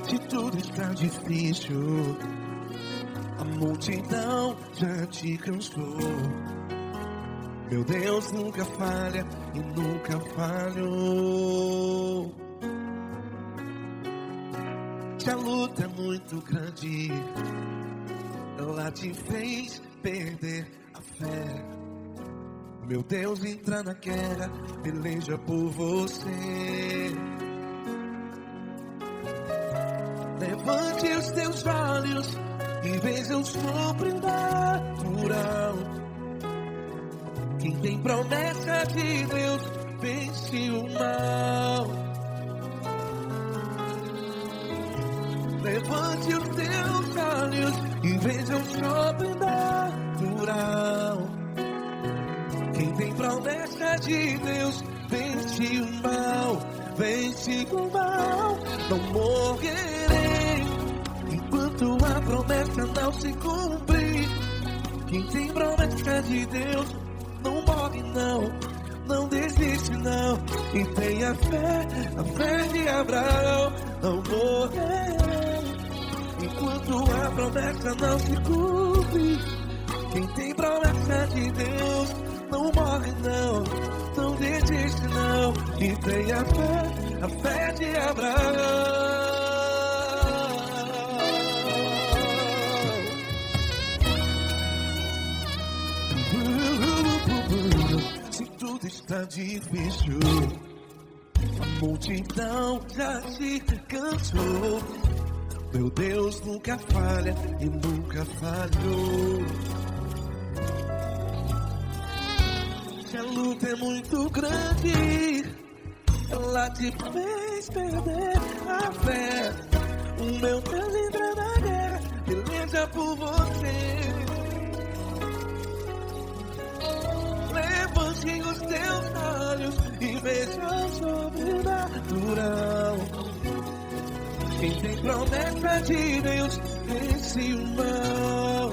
Se tudo está difícil, a multidão já te cansou. Meu Deus nunca falha e nunca falhou. Se a luta é muito grande, ela te fez perder a fé. Meu Deus entra na guerra, peleja por você. Levante os teus olhos e veja o sobrenatural. Quem tem promessa de Deus vence o mal. Levante os teus olhos e veja o sobrenatural. Quem tem promessa de Deus vence o mal. Vence o mal. Não morrerei enquanto a promessa não se cumprir. Quem tem promessa de Deus não morre não, não desiste não. E tenha fé, a fé de Abraão. Não morrerei enquanto a promessa não se cumpre. Quem tem promessa de Deus não morre não, não desiste não. E tenha fé, a fé de Abraão. Se tudo está difícil, a multidão já se cansou. Meu Deus nunca falha e nunca falhou. Se a luta é muito grande, ela te fez perder a fé. O meu Deus entra na guerra, peleja por você. Levante os teus olhos e veja o sobrenatural. Quem tem promessa de Deus vence o mal.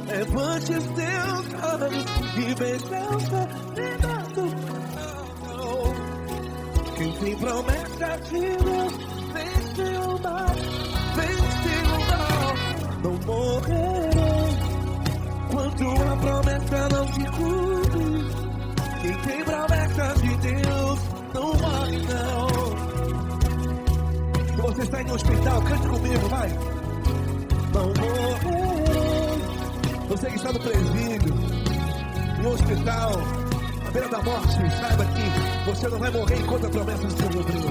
Levante os teus olhos e veja o sobrenatural. Quem tem promessa de Deus vence o mal. Vence o mal. Não morrerei enquanto a promessa não se cumpre. Quem tem promessa de Deus não morre não. Se você está em um hospital, cante comigo, vai. Não morrerei. Você que está no presídio, no hospital, à beira da morte, saiba que você não vai morrer enquanto a promessa se cumprir.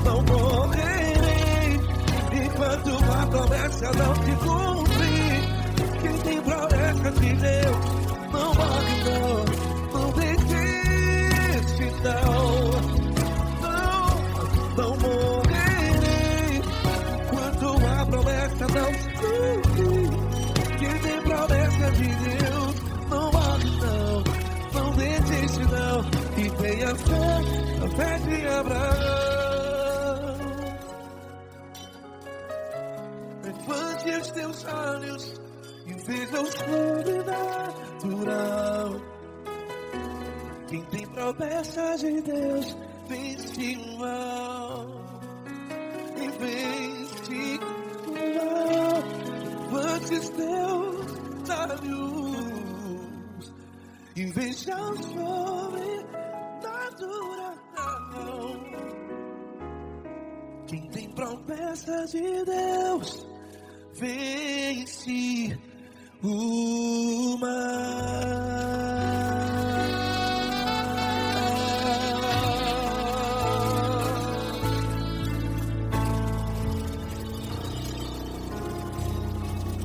Não morrerei enquanto a promessa não se cumprir. Quem tem promessa de Deus não morre não, não desiste não. Não morrerei enquanto a promessa não se cumprir. Quem tem promessa de Deus não morre não, não desiste não. E tenha fé, a fé de Abraão. Levante os teus olhos e veja o sobrenatural. Quem tem promessa de Deus vence o mal. E vence o mal. Levante os teus olhos e veja o sobrenatural. Quem tem promessa de Deus vence o mal.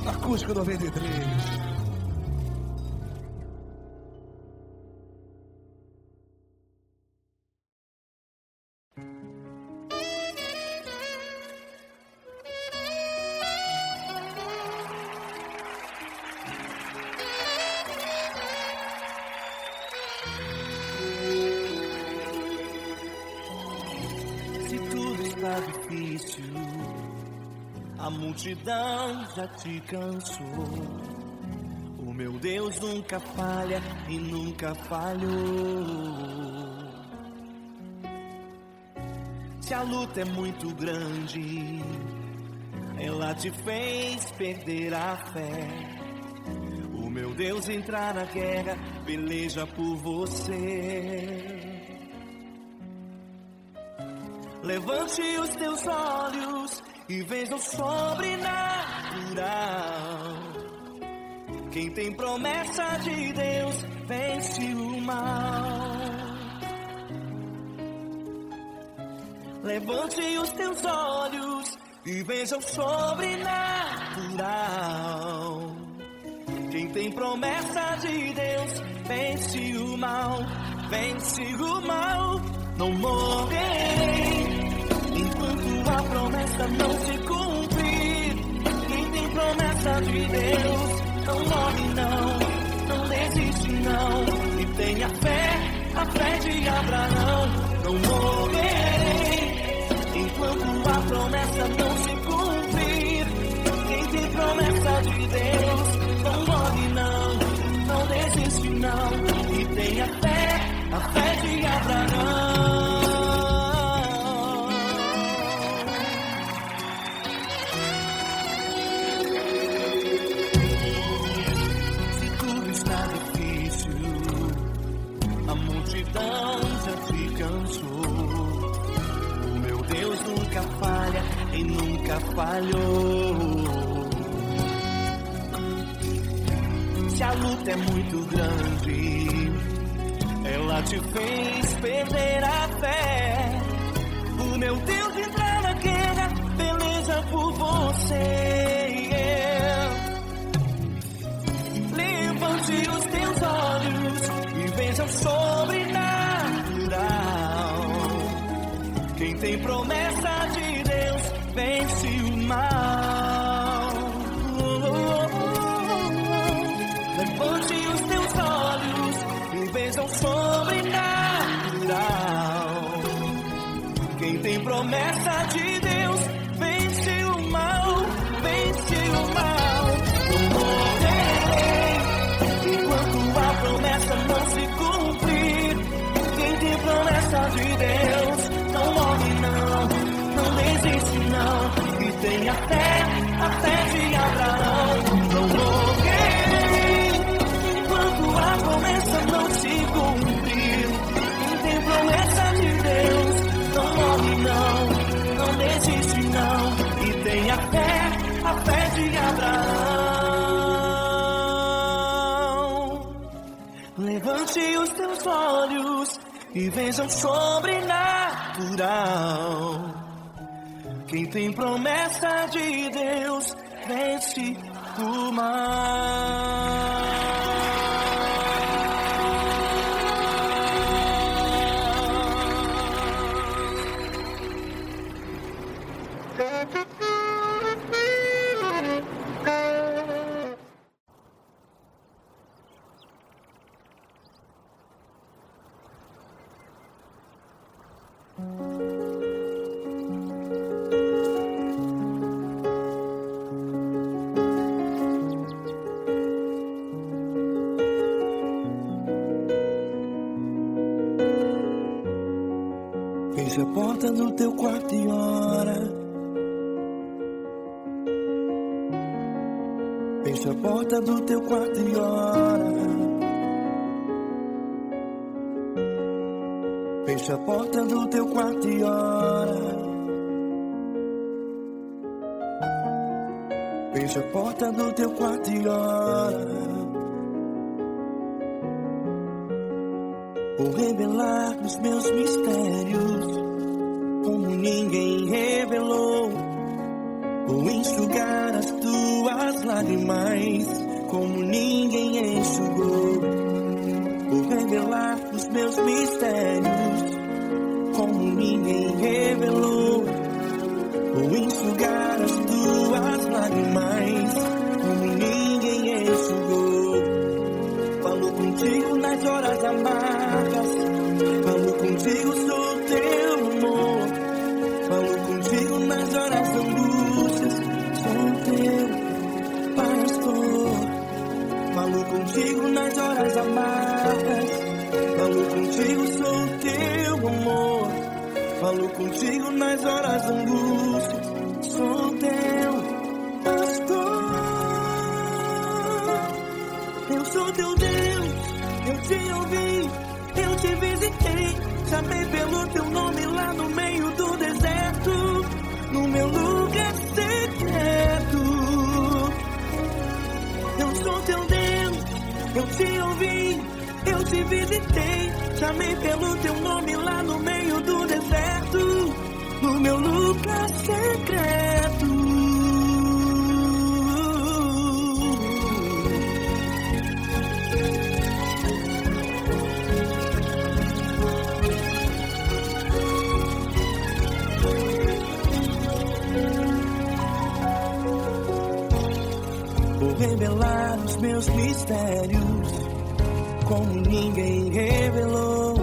Acústico 93. Difícil, a multidão já te cansou. O meu meu Deus nunca falha e nunca falhou. Se a luta é muito grande, ela te fez perder a fé. O meu Deus entrar na guerra, peleja por você. Levante os teus olhos e veja o sobrenatural. Quem tem promessa de Deus vence o mal. Levante os teus olhos e veja o sobrenatural. Quem tem promessa de Deus vence o mal, vence o mal. Não morrerei enquanto a promessa não se cumprir. Quem tem promessa de Deus não morre não, não desiste não. E tenha fé, a fé de Abraão. Não morrerei enquanto a promessa não se cumprir. Quem tem promessa de Deus não morre não, não desiste não. E tenha fé, a fé de Abraão. Se tudo está difícil, a multidão já se cansou. O meu Deus nunca falha e nunca falhou. Se a luta é muito grande, ela te fez perder a fé. O meu Deus entrar na guerra, beleza por você. Levante os teus olhos e veja o sobrenatural. Quem tem promessa de Deus vence o mal. Levante os teus olhos e veja o sobrenatural. Quem tem promessa de Deus vence o mal, vence o mal. Não morrerei enquanto a promessa não se cumprir. Quem tem promessa de Deus não morre não, não desiste não. E tenha fé, a fé de Abraão. Não morrerei enquanto a promessa não se cumprir. Quem tem promessa de Deus não morre não, não desiste não. E tenha fé, a fé de Abraão. Levante os teus olhos e veja o sobrenatural. Quem tem promessa de Deus vence o mal. Feche a porta do teu quarto e ora. Feche a porta do teu quarto e ora. Feche a porta do teu quarto e ora. Feche a porta do teu quarto e ora. Vou revelar os meus mistérios como ninguém revelou. Vou enxugar as tuas lágrimas como ninguém enxugou. Vou revelar os meus mistérios como ninguém revelou. Vou enxugar as tuas lágrimas como ninguém enxugou. Falo contigo nas horas amargas, falo contigo sobre o teu amor. Falo contigo nas horas de angústias, sou teu pastor. Falo contigo contigo, sou teu amor. Falo contigo nas horas da angústia. Sou teu pastor. Eu sou teu Deus, eu te ouvi, eu te visitei. Chamei pelo teu nome lá no meio do deserto, no meu lugar secreto. Eu sou teu Deus, eu te ouvi, eu te visitei. Chamei pelo teu nome lá no meio do deserto, no meu lugar secreto. Vou revelar os meus mistérios como ninguém revelou.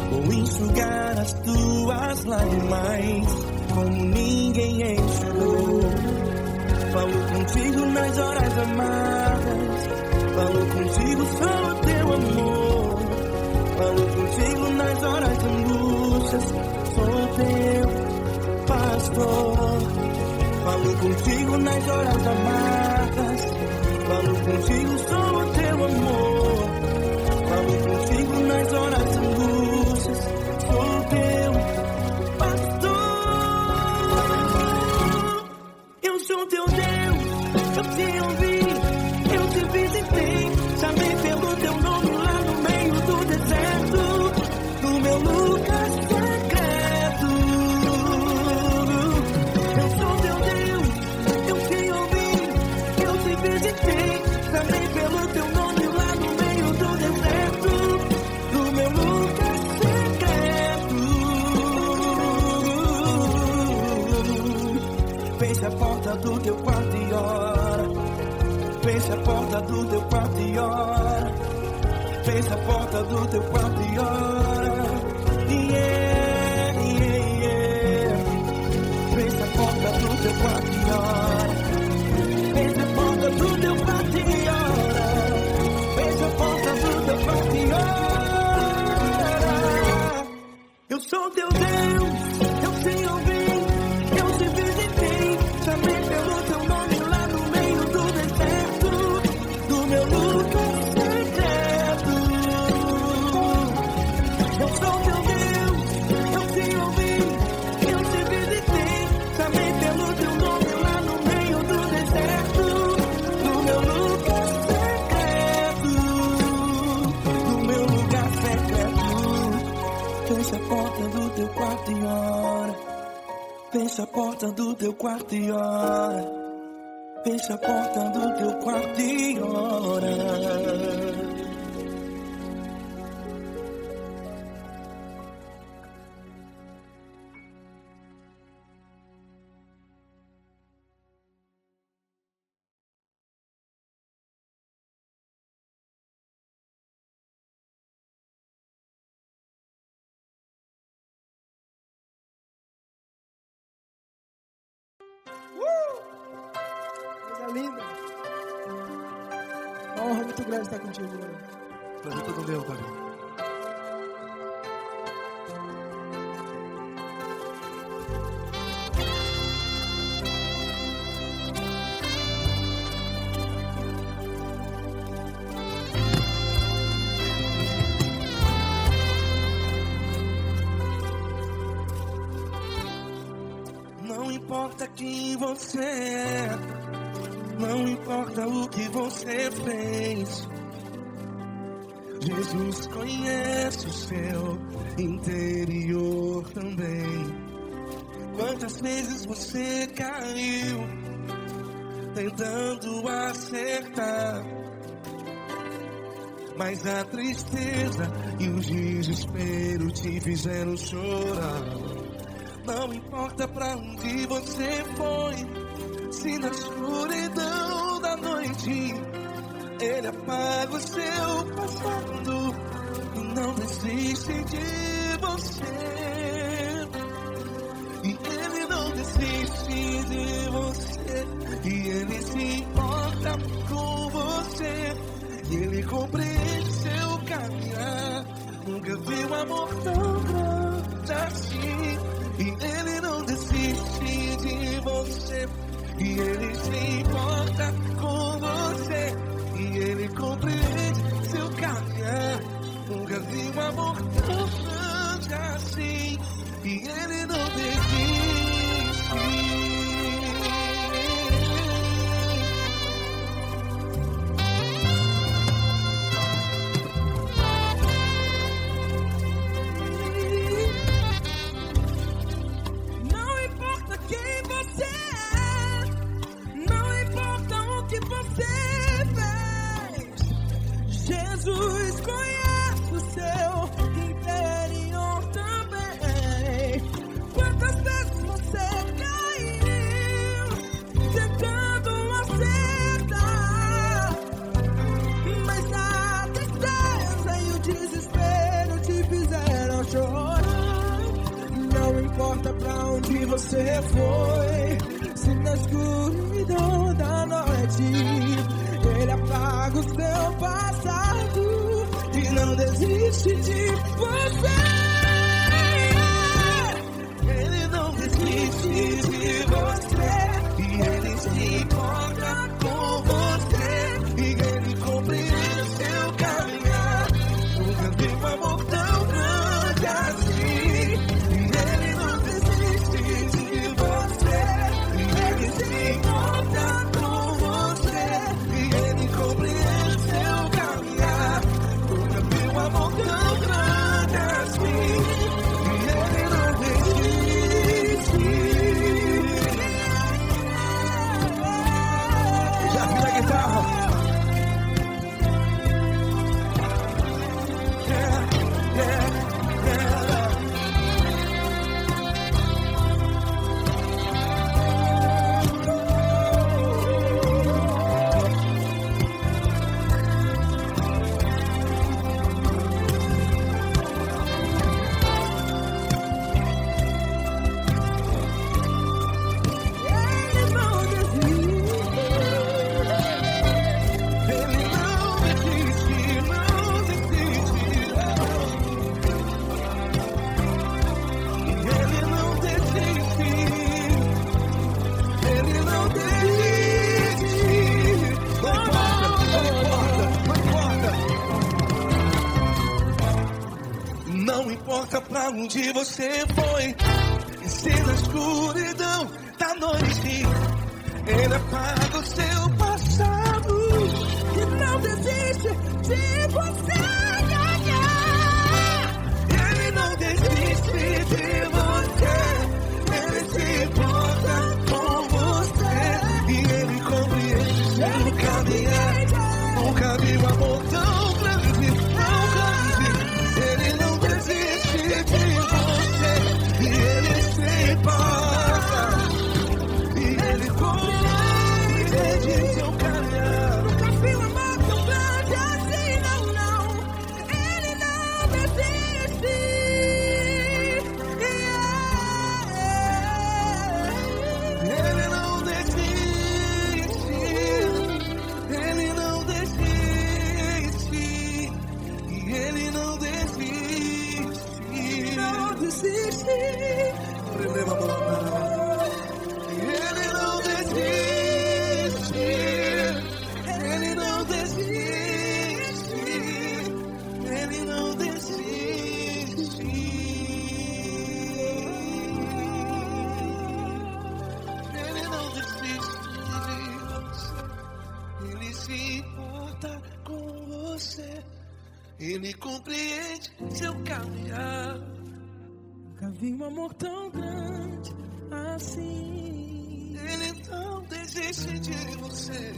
Vou enxugar as tuas lágrimas como ninguém enxugou. Falo contigo nas horas amargas, falo contigo, sou teu amor. Falo contigo nas horas de angústias, sou teu pastor. Falo contigo nas horas amargas, falo contigo, sou teu amor. Falo contigo nas horas de angústias, sou teu pastor. Eu sou teu Deus, eu te ouvi, eu te visitei. Chamei pelo teu nome lá no meio do deserto, no meu lugar secreto. Eu sou teu Deus, eu te ouvi, eu te visitei. Chamei pelo teu nome lá no meio do deserto, no meu lugar secreto. Feche a porta do teu quarto e ora. Feche a porta do teu quarto e ora. Feche a porta do teu quarto e ora. Yeah, yeah, yeah. Feche a porta do teu quarto e ora. Feche a porta do teu quarto e ora. Feche a porta do teu quarto e ora. Eu sou teu Deus, eu te ouvi, eu te visitei. Chamei pelo teu nome lá no meio do deserto, do meu lugar secreto. Eu sou teu Deus, eu te ouvi, eu te visitei. Chamei pelo teu nome lá no meio do deserto, do meu lugar secreto, do meu lugar secreto. Fecha a porta do teu quarto e ora. Fecha a porta do teu quarto e ora. Fecha a porta do teu quarto e ora. Coisa linda. Uma honra muito grande estar contigo, Lula. Prazer todo meu, pai. Não importa quem você é, não importa o que você fez, Jesus conhece o seu interior também. Quantas vezes você caiu tentando acertar, mas a tristeza e o desespero te fizeram chorar. Não importa pra onde você foi, se na escuridão da noite Ele apaga o seu passado e não desiste de você. E Ele não desiste de você, e Ele se importa com você, e Ele compreende seu caminhar. Nunca amor tão grande assim. E Ele não desiste de você. E Ele se importa com você. E Ele compreende seu caminhar. Nunca vi um amor tão grande assim. E Ele não desiste. Não importa quem você é, não importa o que você fez, Jesus conhece o seu interior também. Quantas vezes você caiu tentando acertar, mas a tristeza e o desespero te fizeram chorar. Não importa pra onde você foi, se na escuridão da noite Ele apaga o seu passado e não desiste de você. Ele não desiste de você. E Ele se importa com você. E Ele compreende seu caminhar. Nunca vi um amor tão grande assim. E Ele não desiste de você. E Ele se importa com você. E Ele compreende seu caminhar. Nunca vi um amor tão grande assim. E Ele não desiste. Já vi na guitarra. Ele não desiste. Ele não desiste, não desiste. Ele não desiste. Ele não desiste. Não importa pra onde você foi, e se na escuridão da noite Ele apaga o seu passado. E não desiste de você ganhar. Ele não desiste de você. Ele se importa com você. E Ele compreende seu caminhar. Nunca vi um amor tão grande, tão grande. Ele não desiste de você. E Ele se importa. E Ele compreende seu caminhar. Nunca vi um amor tão grande assim, não, não. Ele não desiste. Ele não desiste. Ele não desiste. E Ele não desiste. Não desiste. Ele não desiste. Ele não desiste. Ele não desiste. Ele não desiste de você. Ele se importa com você. Ele compreende seu caminhar. Nunca vi um amor tão grande assim. Ele não desiste de você.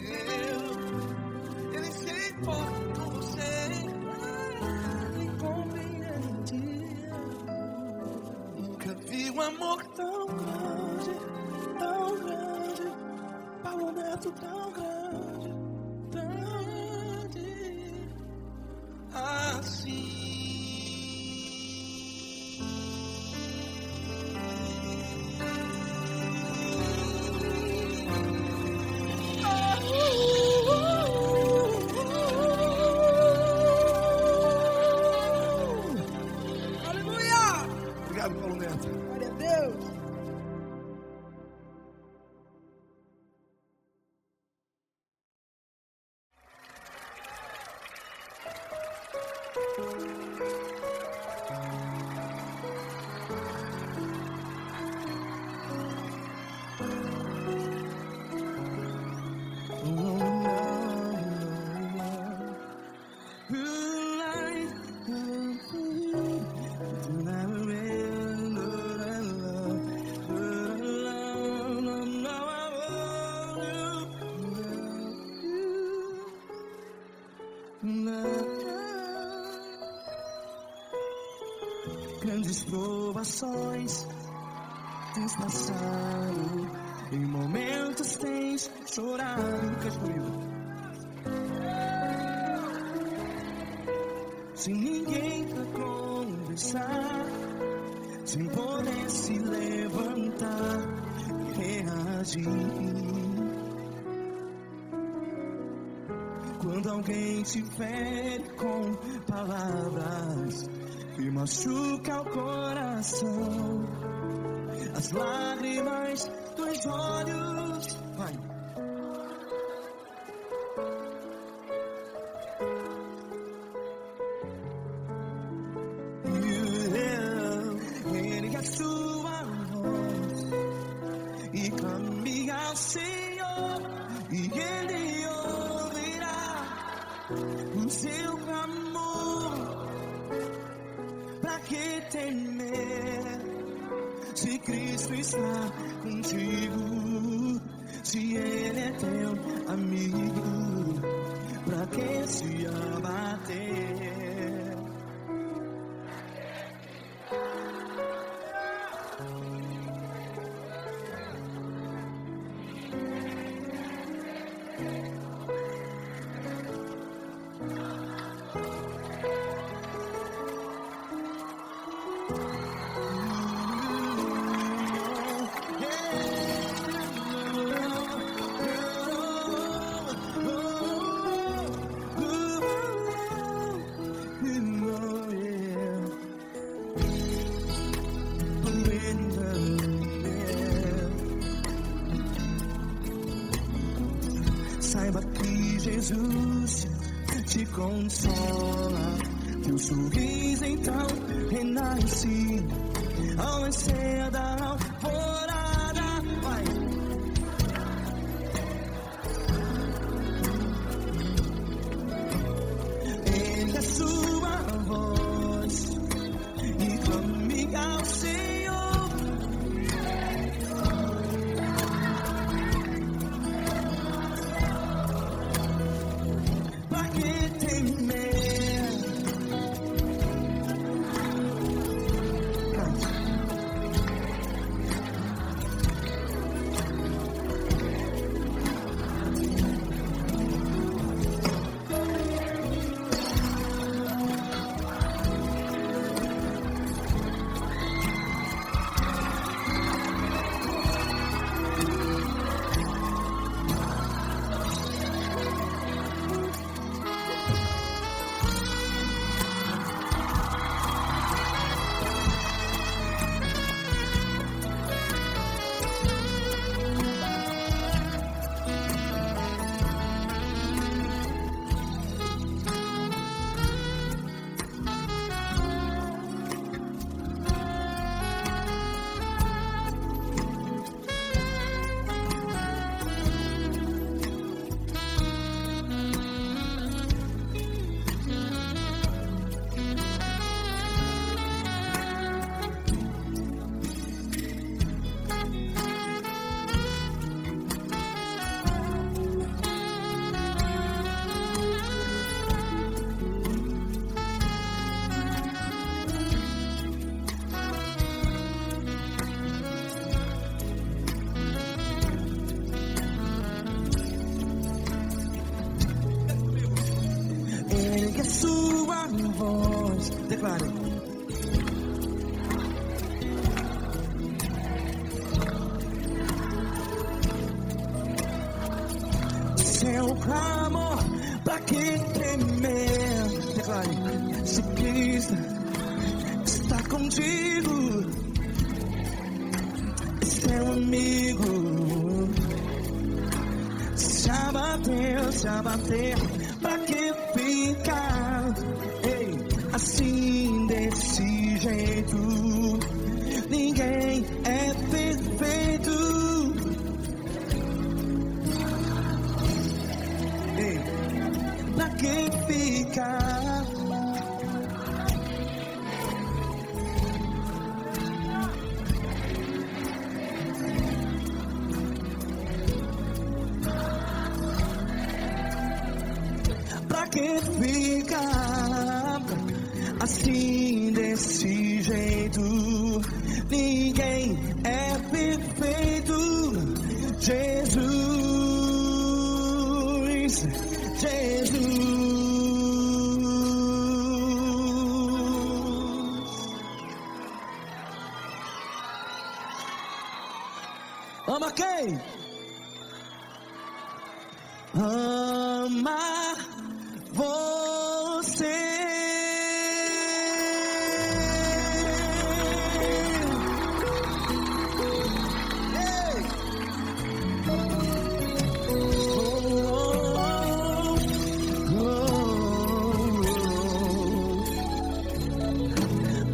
Ele se importa com você. Ele compreende. Nunca vi um amor tão grande, tão grande. Paulo Neto tão grande, tão grande assim. Glória a Deus. Grandes provações tens passado, em momentos tens chorado. Cante comigo. Sem ninguém pra conversar, sem poder se levantar e reagir. Quando alguém te fere com palavras e machuca o coração, as lágrimas dos olhos, vai. Ergue a sua voz e clame ao Senhor, e Ele ouvirá o seu clamor. Pra que temer, se Cristo está contigo, se Ele é teu amigo? Pra que se abater? Saiba que Jesus te consola, teu sorriso então renasce ao nascer da alvorada. Vai. Ergue a sua voz e clame ao Senhor. Ergue a sua voz, declare. Seu clamor, pra que temer? Declare. Se Cristo está contigo, teu amigo. Já bateu, pra que ficar assim desse jeito? Ninguém é perfeito. Pra que ficar? Pra que ficar assim desse jeito? Ninguém é perfeito. Jesus, Jesus. Ama quem? Ama você.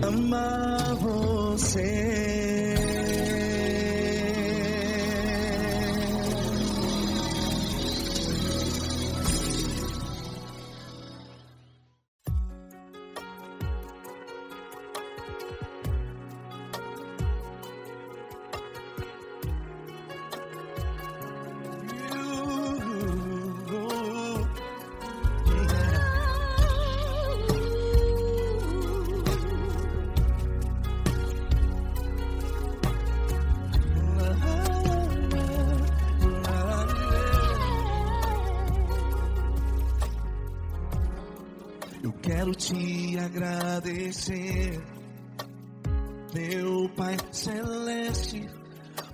Ama você. Eu quero te agradecer, meu Pai Celeste,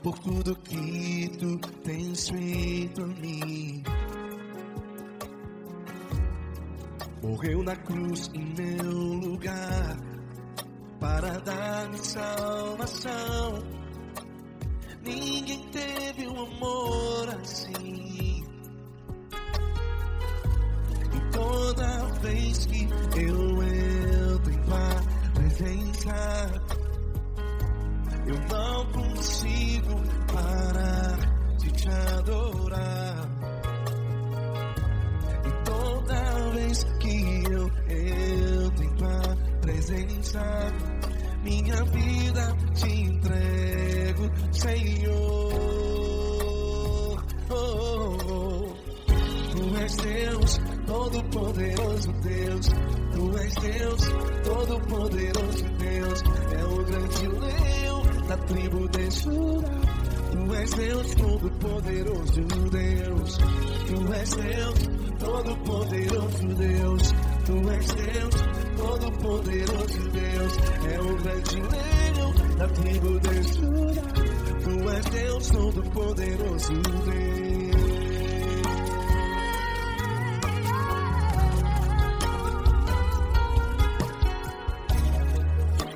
por tudo que tu tens feito a mim. Morreu na cruz em meu lugar, para dar-me salvação. Ninguém teve um amor assim. E toda vez que eu entro em tua presença, eu não consigo parar de te adorar. E toda vez que eu entro em tua presença, minha vida te entrego, Senhor. Tu és Deus, todo-poderoso Deus. Tu és Deus, todo-poderoso Deus. É o grande leão da tribo de Judá. Tu és Deus, todo-poderoso Deus. Tu és Deus, todo-poderoso Deus. Tu és Deus, todo-poderoso Deus. É o grande leão da tribo de Judá. Tu és Deus, todo-poderoso Deus.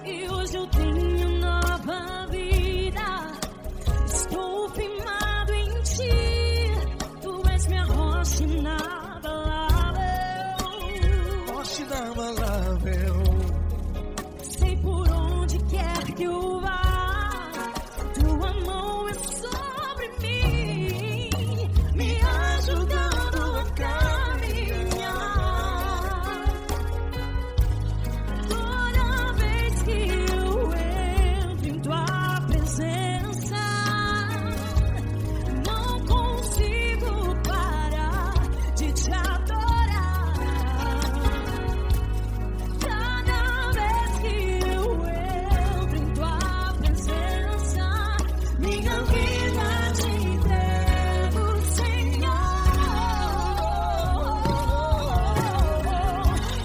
E hoje eu tenho nova vida. Estou firmado em ti. Tu és minha rocha inabalável. Rocha inabalável. Sei por onde quer que eu vá, tua mão é sobre mim, me ajudando a caminhar. Toda vez que eu entro em tua presença, não consigo parar de te adorar. Cada vez que eu entro em tua presença, minha vida te entrego, Senhor.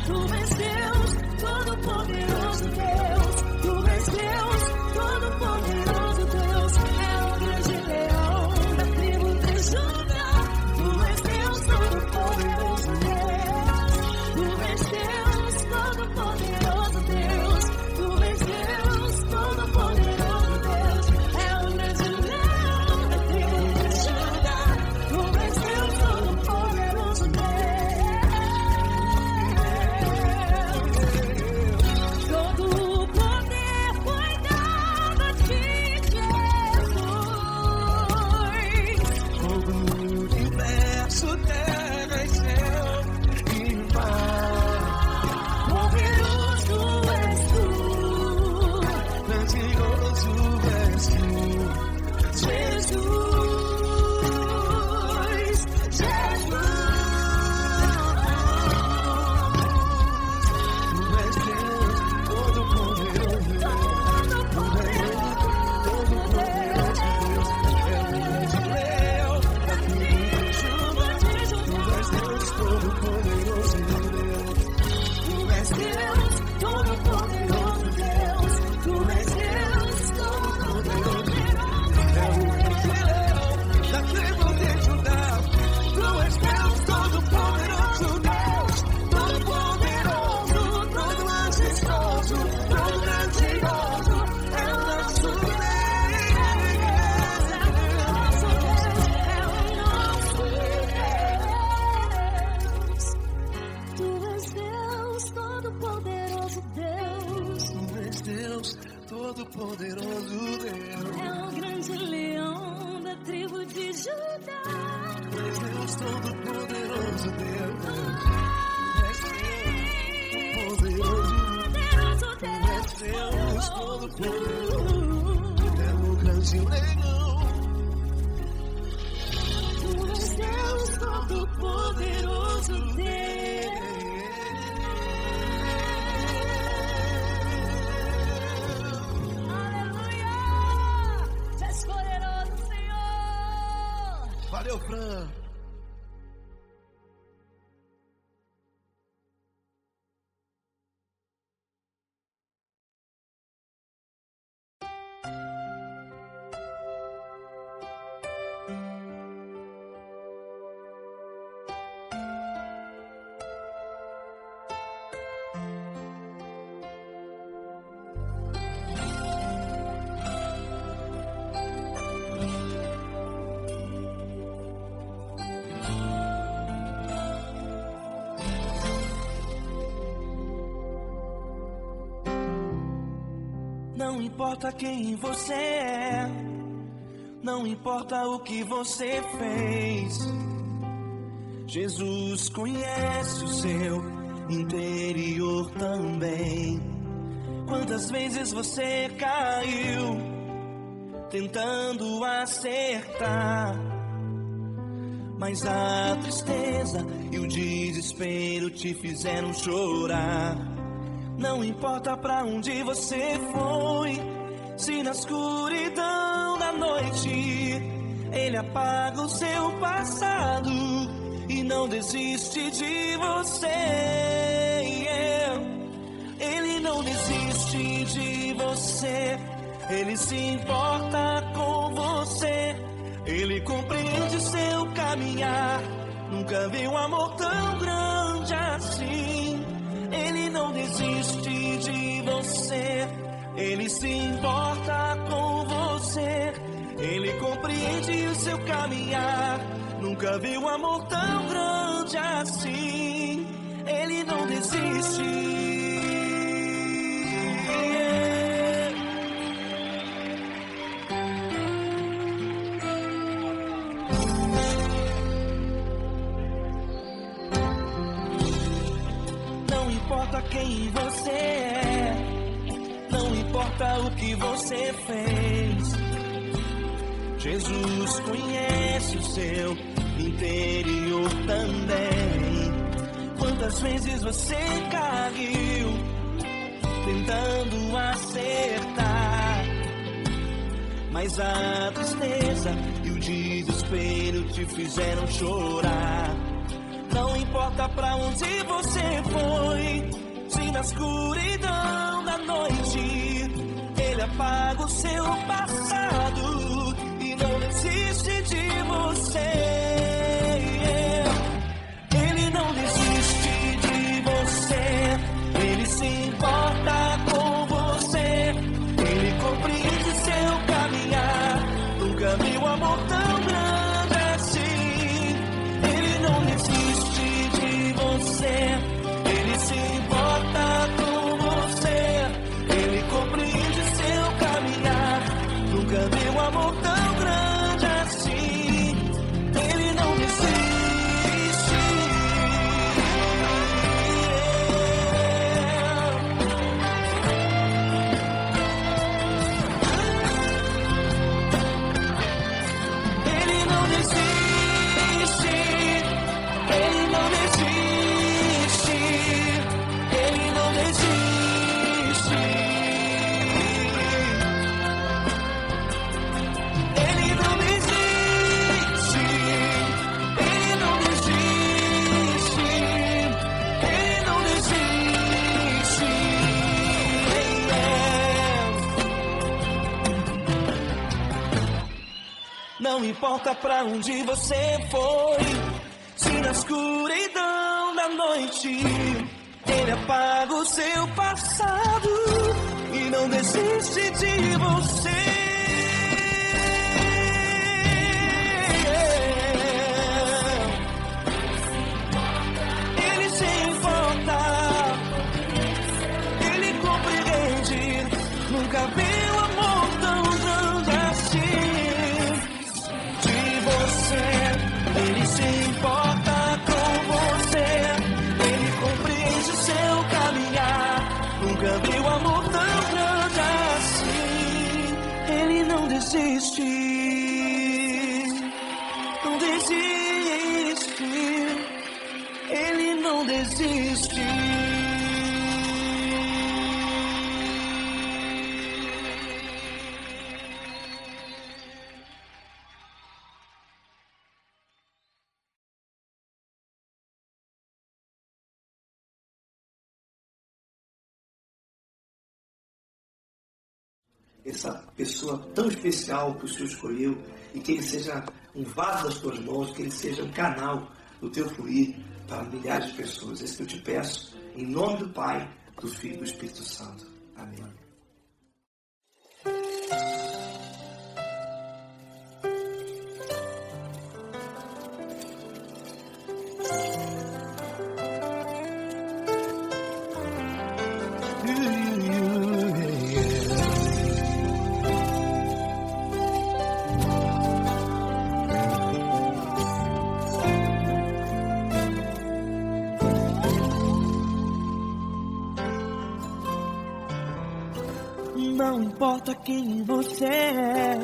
Tu és Deus, todo-poderoso Deus. Tu és Deus, todo-poderoso Deus. É o grande leão da tribo de Judá. Tu és Deus, todo-poderoso Deus. Tu és Deus, todo-poderoso Deus. Tu és Deus, todo-poderoso Deus. É o grande leão Todo-Poderoso Deus, Tu és Deus, Todo-Poderoso Da tribo de Judá, Tu és Deus, Todo-Poderoso Deus, Todo-Poderoso, todo majestoso, todo grandioso, é o nosso Deus. Todo-Poderoso Deus, é o grande leão da tribo de Judá. Tu és Deus, Todo-Poderoso Deus, Tu és Deus, Todo-Poderoso, é o grande leão. Tu és Deus, Todo-Poderoso Deus. Valeu, Fran. Não importa quem você é, não importa o que você fez, Jesus conhece o seu interior também. Quantas vezes você caiu, tentando acertar, mas a tristeza e o desespero te fizeram chorar. Não importa pra onde você foi, se na escuridão da noite Ele apaga o seu passado e não desiste de você. Ele não desiste de você, Ele se importa com você, Ele compreende seu caminhar. Nunca vi um amor tão grande assim. Ele não desiste de você, Ele se importa com você, Ele compreende o seu caminhar. Nunca vi um amor tão grande assim. Ele não desiste. Não importa quem você é, não importa o que você fez, Jesus conhece o seu interior também. Quantas vezes você caiu, tentando acertar, mas a tristeza e o desespero te fizeram chorar. Não importa pra onde você foi, se na escuridão da noite Ele apaga o seu passado e não desiste de você. Ele não desiste de você, Ele se importa com você, Ele compreende seu caminhar. Nunca vi um amor tão grande assim. Ele não desiste de você, Ele se importa com você, Ele compreende seu caminhar. Nunca vi um amor tão grande assim. Ele não desiste. Não importa pra onde você foi, se na escuridão da noite Ele apaga o seu passado e não desiste de você. Ele se importa, Ele compreende, nunca viu amor tão grande assim de você. Ele se importa com você, Ele compreende o seu caminhar, nunca viu amor tão grande assim. Ele não desiste, não desiste, Ele não desiste. Essa pessoa tão especial que o Senhor escolheu, e que Ele seja um vaso das tuas mãos, que Ele seja um canal do teu fluir para milhares de pessoas. É isso que eu te peço, em nome do Pai, do Filho e do Espírito Santo. Amém. Não importa quem você é,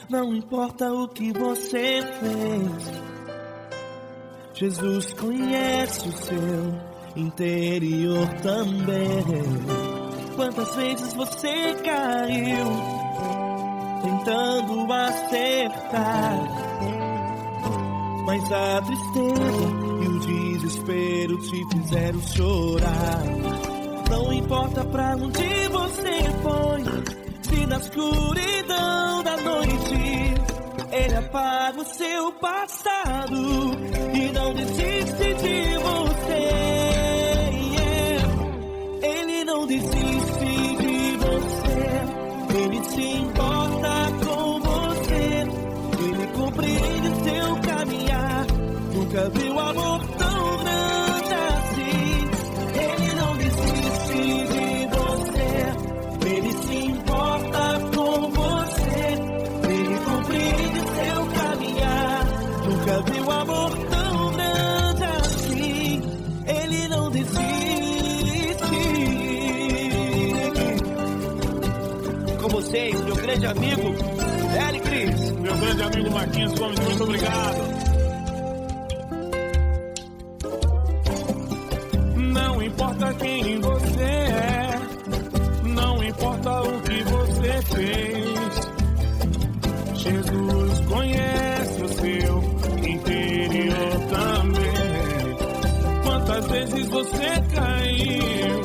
não importa o que você fez, Jesus conhece o seu interior também. Quantas vezes você caiu tentando acertar, mas a tristeza e o desespero te fizeram chorar. Não importa pra onde você foi, se na escuridão da noite Ele apaga o seu passado e não desiste de você. Ele não desiste de você, Ele se importa com você, Ele compreende seu caminhar, nunca viu amor tão grande assim. Ele não desiste de você, Ele se importa com você, Ele compreende seu caminhar, nunca viu amor tão grande assim. Ele não desiste. Com vocês, meu grande amigo Eli Cris, meu grande amigo Marquinhos Gomes, muito obrigado. Não importa quem você é, não importa o que você fez, Jesus conhece o seu interior também. Quantas vezes você caiu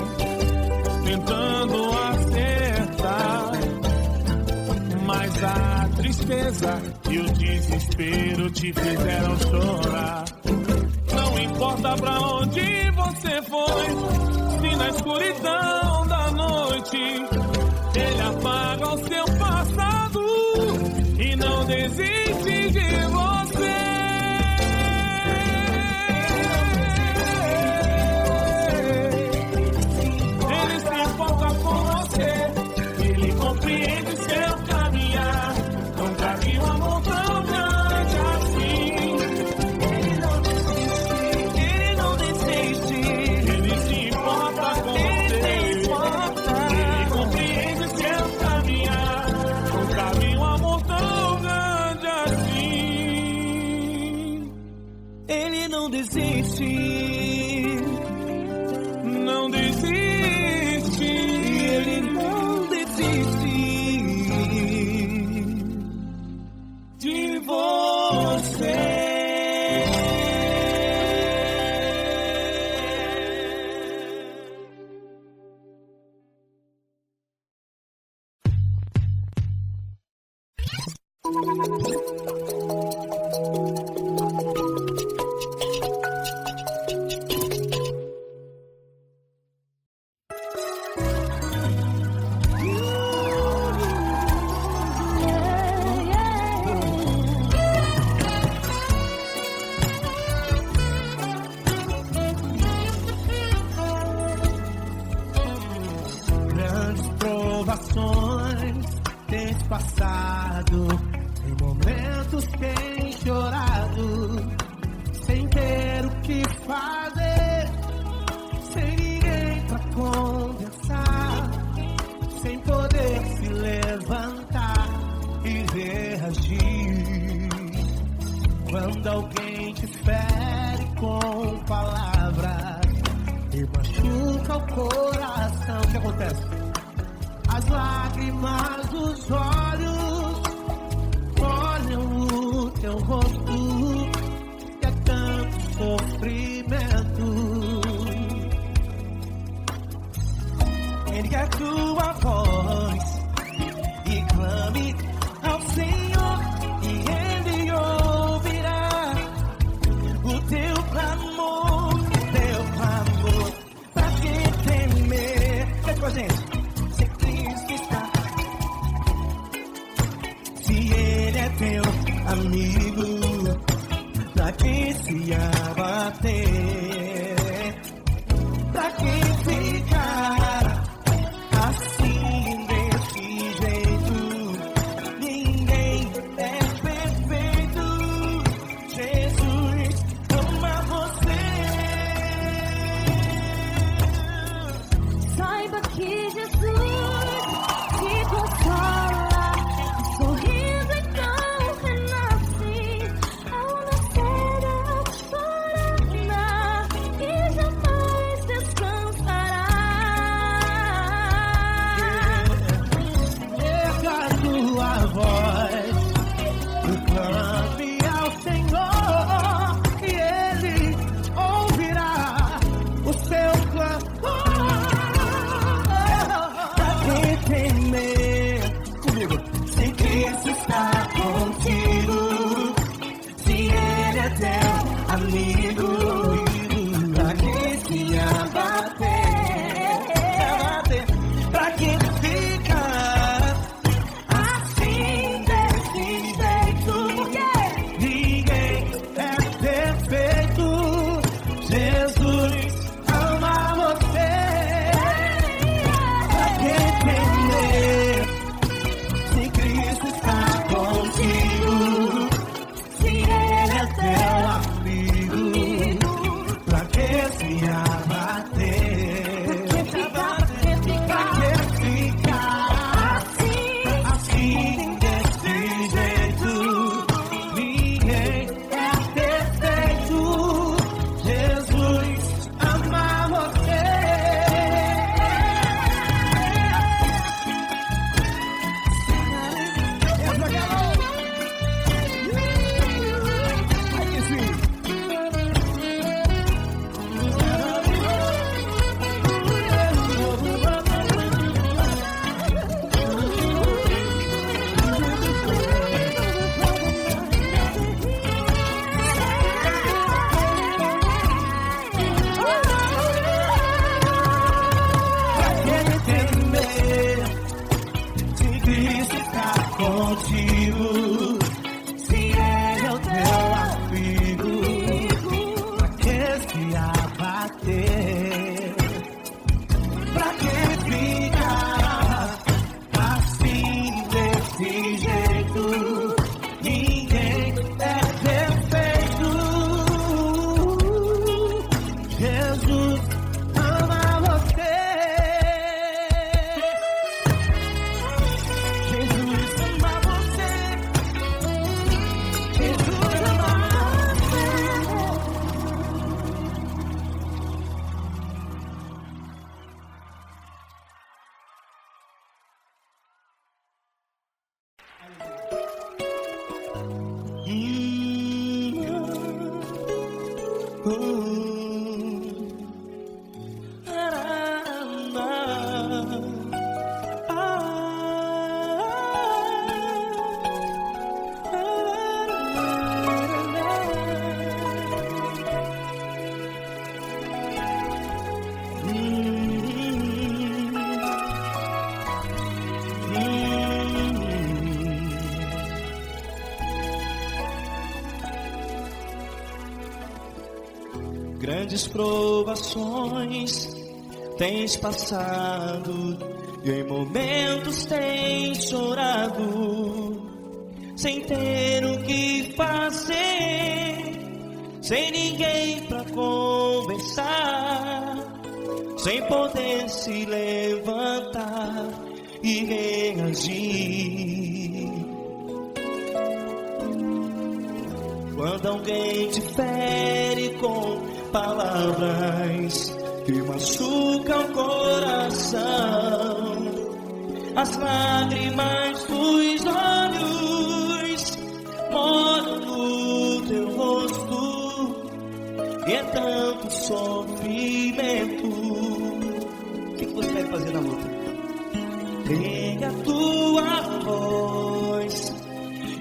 tentando acertar, mas a tristeza e o desespero te fizeram chorar. Não importa pra onde você foi, se na escuridão da noite Ele apaga o seu passado e não desiste de você. Ele se importa com você, Ele compreende seu caminhar, nunca viu amor tão grande assim. Ele se importa com você, Ele compreende Grandes provações tens passado, em momentos tens chorado, sem ter o que fazer, sem ninguém pra conversar, sem poder se levantar e reagir. Quando alguém te fere com palavras e machuca o coração, o que acontece? As lágrimas dos olhos molham o teu rosto e é tanto sofrimento. Ergue a tua voz e clame ao Senhor e Ele ouvirá o teu clamor, pra que temer? Cante com a gente. Se Cristo está, se Ele é teu amigo, pra que se abater? Pra que ficar assim desse jeito? Ninguém é perfeito. Jesus ama você. Saiba que Jesus te consola, sorriso então renasce ao nascer da chorada e jamais descansará. Erga a tua voz, clame ao Senhor e Ele ouvirá o seu clamor. grandes provações tens passado, e em momentos tens chorado, sem ter o que fazer, sem ninguém pra conversar, sem poder se levantar e reagir. Quando alguém te fere com palavras que machucam o coração, as lágrimas dos olhos moram no teu rosto, e é tanto sofrimento. O que você vai fazer na luta? Pega a tua voz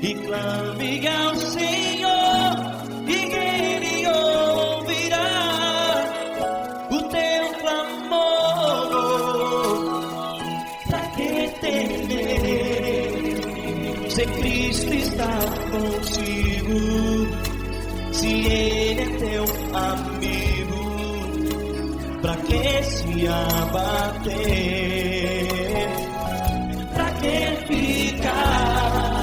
e clame ao Senhor, e Ele ouvirá o teu clamor. Pra que temer, se Cristo está contigo, se Ele é teu amigo? Pra que se abater? Pra que ficar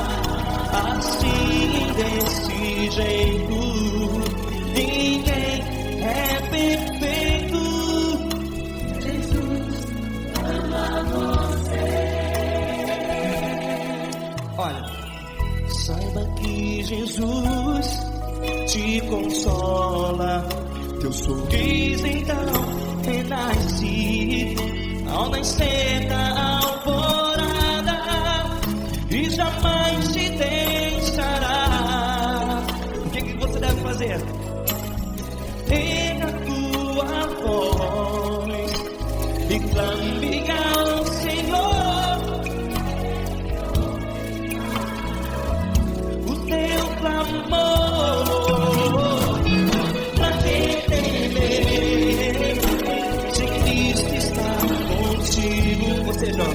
assim desse jeito? Ninguém é perfeito. Jesus ama você. Olha, saiba que Jesus te consola, teu sorriso então renasce ao nascer da alvorada, e jamais te deixará. O que você deve fazer? Pega a tua voz e clame ao Senhor, o teu clamor. Pra que temer, se Cristo está contigo? Ou seja,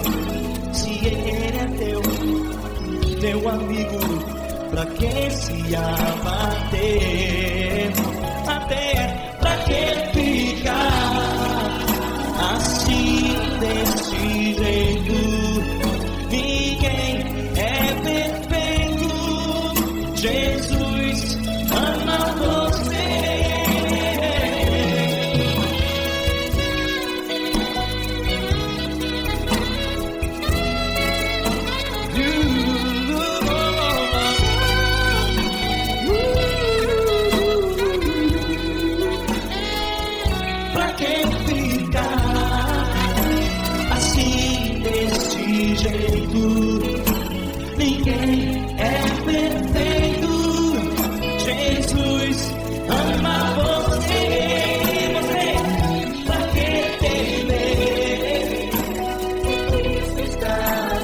se Ele é teu amigo, pra que se abater? Até pra que ficar assim desse jeito? Ninguém é perfeito. Jesus ama você. Pra que ficar assim desse jeito? Ninguém é perfeito. Jesus ama você. Pra que temer? Cristo está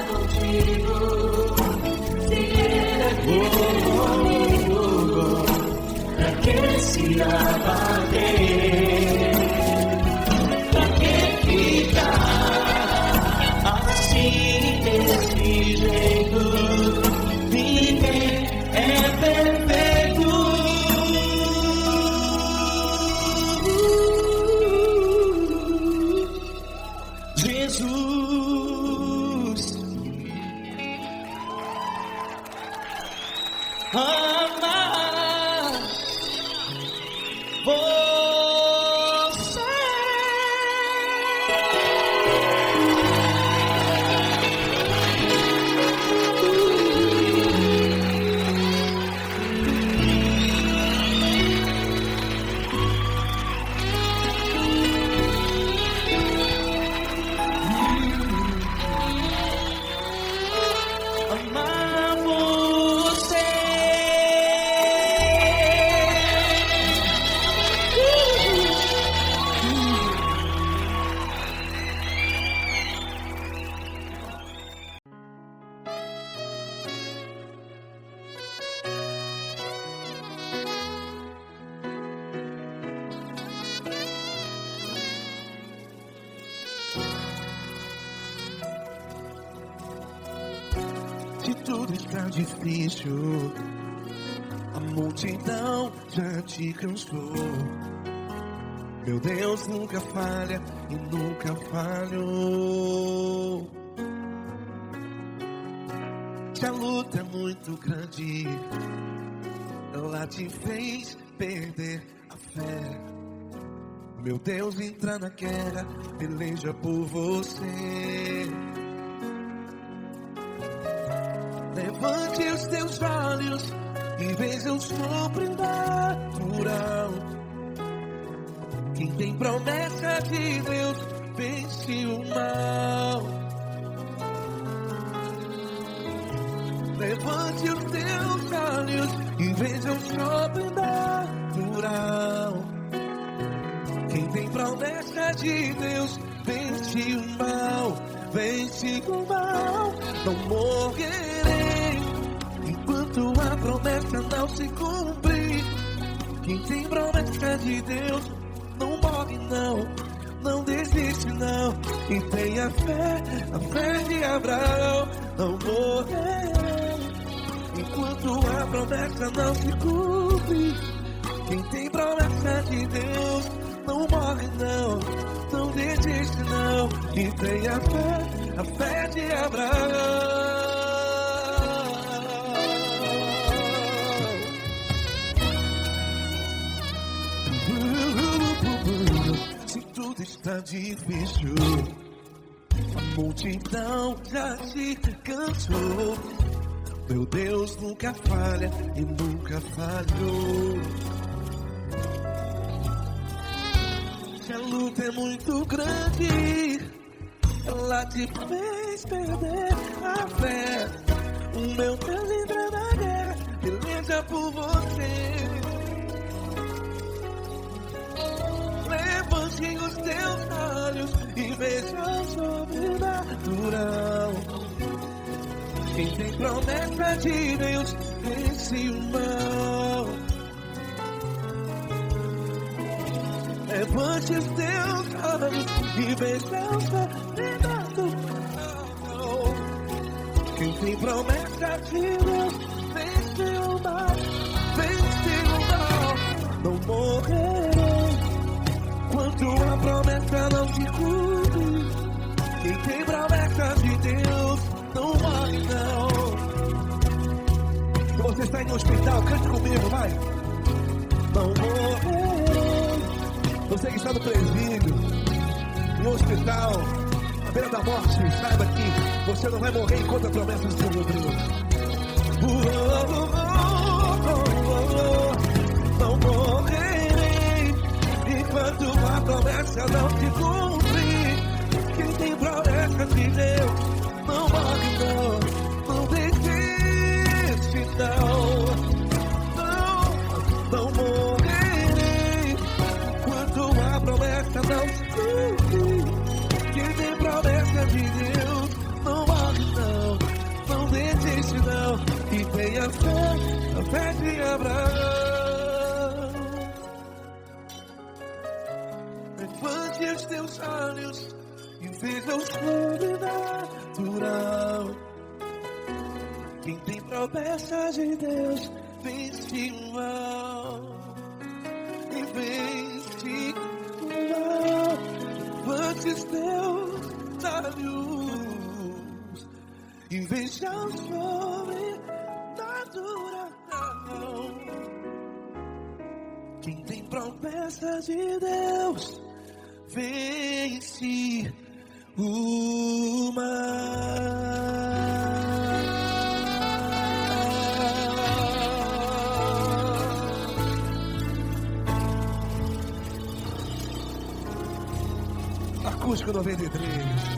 contigo. Se Ele é comigo, pra que se abater? Pra que ficar assim desse jeito? Ninguém é perfeito. Jesus ama você. Amar você. Se tudo está difícil, a multidão já te cansou. Meu Deus nunca falha e nunca falhou. Se a luta é muito grande, ela te fez perder a fé. Meu Deus entra na guerra, peleja por você. Levante os teus olhos e veja o sobrenatural. Quem tem promessa de Deus vence o mal. Levante os teus olhos e veja o sobrenatural. Quem tem promessa de Deus vence o mal. Vence o mal. Não morrerei enquanto a promessa não se cumprir. Quem tem promessa de Deus não morre não, não desiste não. E tenha fé, a fé de Abraão. Não morrerei enquanto a promessa não se cumpre. Quem tem promessa de Deus não morre não, não desiste não. E tenha fé, a fé de Abraão. Se tudo está difícil, a multidão já se cansou. Meu Deus nunca falha e nunca falhou. Se a luta é muito grande, ela te fez perder a fé. O meu Deus entra na guerra, peleja por você. Levante os teus olhos e veja o sobrenatural. Quem tem promessa de Deus vence o mal. Levante os teus olhos e veja o sobrenatural. Quem tem promessa de Deus vence o mal. Vence o mal. Não morrerei enquanto a promessa não se cumpre. Quem tem promessa de Deus não morre não. Se você está em um hospital, cante comigo, vai. Não morrerei. Você que está no presídio, no hospital, à beira da morte, saiba que você não vai morrer enquanto a promessa não se cumprir. Não morrerei enquanto a promessa não se cumprir. Quem tem promessa de Deus não morre não, não desiste não. Não morrerei enquanto a promessa não se cumprir. Quem tem promessa de Deus não morre não, não desiste não. E tenha fé, a fé de Abraão. Levante os teus olhos e veja o sobrenatural. Quem tem promessa de Deus vence o mal. E vence o mal. Levante os teus olhos e veja o sobrenatural. Quem tem promessa de Deus vence o mal. Acústico 93.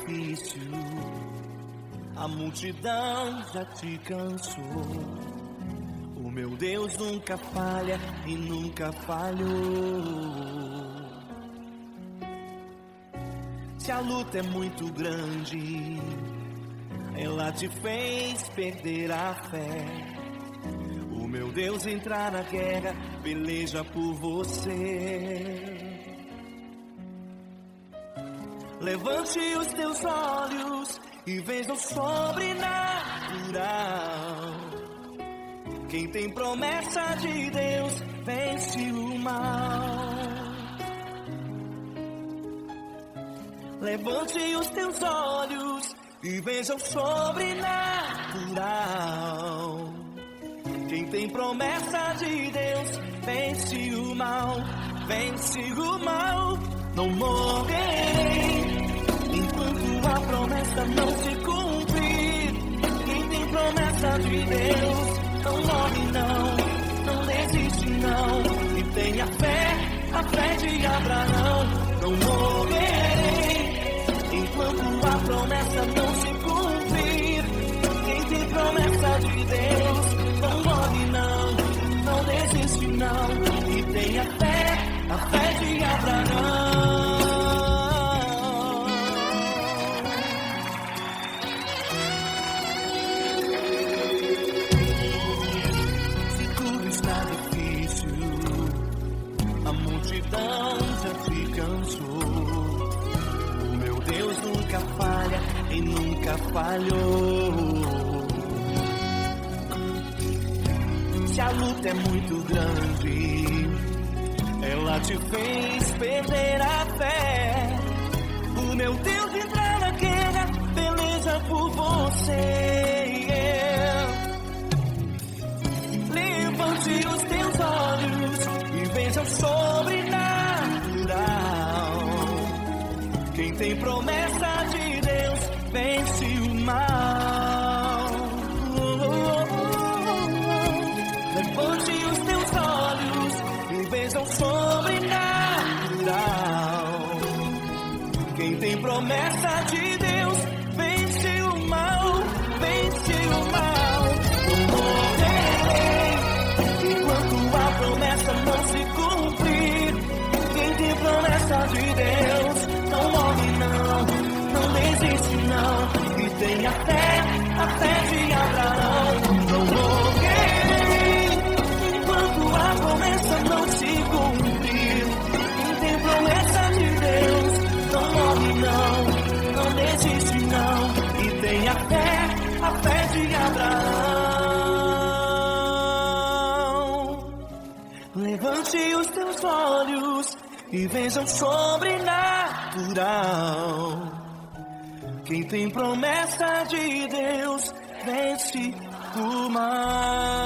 Difícil, a multidão já te cansou. O meu Deus nunca falha e nunca falhou. Se a luta é muito grande, ela te fez perder a fé. O meu Deus entrar na guerra, peleja por você. Levante os teus olhos e veja o sobrenatural. Quem tem promessa de Deus vence o mal. Levante os teus olhos e veja o sobrenatural. Quem tem promessa de Deus vence o mal, vence o mal. Não morrerei enquanto a promessa não se cumprir. Quem tem promessa de Deus não morre não, não desiste não. E tenha a fé de Abraão. Não morrerei enquanto a promessa não se cumprir. Quem tem promessa de Deus não morre não, não desiste não. E tenha a fé de Abraão. Se tudo está difícil, a multidão já se cansou. O meu Deus nunca falha e nunca falhou. Se a luta é muito grande, ela te fez perder a fé. O meu Deus entrar na guerra, peleja por você. Levante os teus olhos e veja o sobrenatural. Quem tem promessa de Deus vence o mal. Levante os teus olhos e veja o sobrenatural. Quem tem promessa de Deus vence o mal, vence o mal. Não morrerei enquanto a promessa não se cumprir. Quem tem promessa de Deus não morre não, não desiste não. E tenha a fé de Abraão. Não morrerei enquanto a promessa não se cumprir. Quem tem promessa de Deus não morre não, não desiste não. E tenha a fé de Abraão. Levante os teus olhos e veja o sobrenatural. Quem tem promessa de Deus vence o mal.